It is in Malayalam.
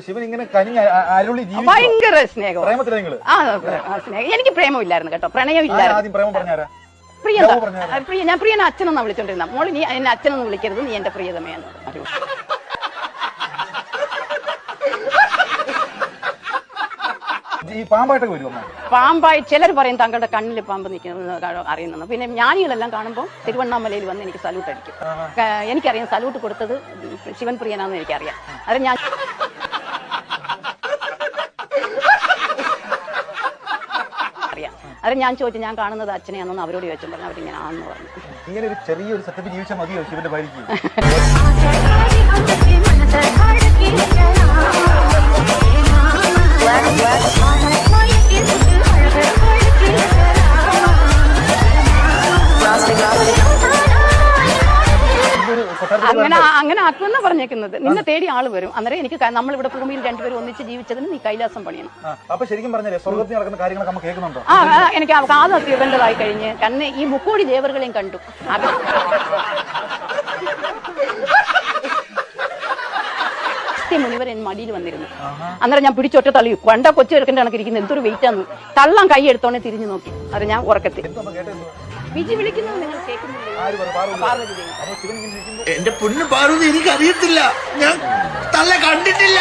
ശിവൻ ഇങ്ങനെ കനിഞ്ഞ അരുളി ജീവിച്ചു ഭയങ്കര സ്നേഹം. പ്രേമത്തിലാ നിങ്ങള്? സ്നേഹം. എനിക്ക് പ്രേമമില്ലായിരുന്നു കേട്ടോ, പ്രണയം ഇല്ലായിരുന്നു. ആദ്യം പ്രേമം പറഞ്ഞാരാ? ഞാൻ പ്രിയനെ അച്ഛനെന്നാ വിളിച്ചോണ്ടിരുന്ന. മോള് നീ എന്നെ അച്ഛനൊന്നും വിളിക്കരുത്, നീ എന്റെ പ്രിയതമയെന്ന്. ഈ പാമ്പായിട്ടൊക്കെ വരുമോ? പാമ്പായി ചിലർ പറയും താങ്കളുടെ കണ്ണിൽ പാമ്പ് നിൽക്കുന്നത് അറിയുന്നത്. പിന്നെ ജ്ഞാനികളെല്ലാം കാണുമ്പോൾ തിരുവണ്ണാമലയിൽ വന്ന് എനിക്ക് സല്യൂട്ട് അടിക്കും. എനിക്കറിയാം സല്യൂട്ട് കൊടുത്തത് ശിവൻ പ്രിയനാണെന്ന് എനിക്കറിയാം. അത് ഞാൻ അറിയാം. അത് ഞാൻ ചോദിച്ചു ഞാൻ കാണുന്നത് അച്ഛനെയാണെന്ന് അവരോട് ചോദിച്ചു പറഞ്ഞു. അവരിങ്ങനെ ആണെന്ന് പറഞ്ഞു. ഇങ്ങനെ ഒരു ചെറിയൊരു സെറ്റപ്പ് ജീവിച്ചാൽ മതിയോ ശിവന്റെ ഭാര്യയ്ക്ക്? അങ്ങനെ ആക്കുമെന്നാ പറഞ്ഞേക്കുന്നത്. നിന്നെ തേടി ആള് വരും. അന്നേരം എനിക്ക് നമ്മളിവിടെ ഭൂമിയിൽ രണ്ടുപേരും ഒന്നിച്ച് ജീവിച്ചതിന് നീ കൈലാസം പണിയണം. അപ്പൊ ശരിക്കും പറഞ്ഞാലേ സ്വർഗ്ഗത്തിൽ നടക്കുന്ന കാര്യങ്ങളൊക്കെ നമ്മൾ കേൾക്കുന്നുണ്ടോ? എനിക്ക് കാത് തീരേണ്ടതായി കഴിഞ്ഞ് കണ്ണ് ഈ 3 കോടി ദേവറുകളെയും കണ്ടു. മുനിവർ എൻ മടിയിൽ വന്നിരുന്നു. അന്നേരം ഞാൻ പിടിച്ചൊറ്റ തള്ളി. കൊണ്ട കൊച്ചു ചെറുക്കൻ്റെ കണക്കിരിക്കുന്നത് എന്തൊരു വെയിറ്റാന്ന്. തള്ളാൻ കൈ എടുത്തോണെ തിരിഞ്ഞു നോക്കി. അത് ഞാൻ ഉറക്കത്തിൽ വിജി വിളിക്കുന്നത് നിങ്ങൾ കേൾക്കുന്നില്ലേ? പാർവതി ദേവി. എന്റെ പൊന്നു പാർവതി, എനിക്ക് അറിയത്തില്ല, ഞാൻ തള്ള കണ്ടിട്ടില്ല.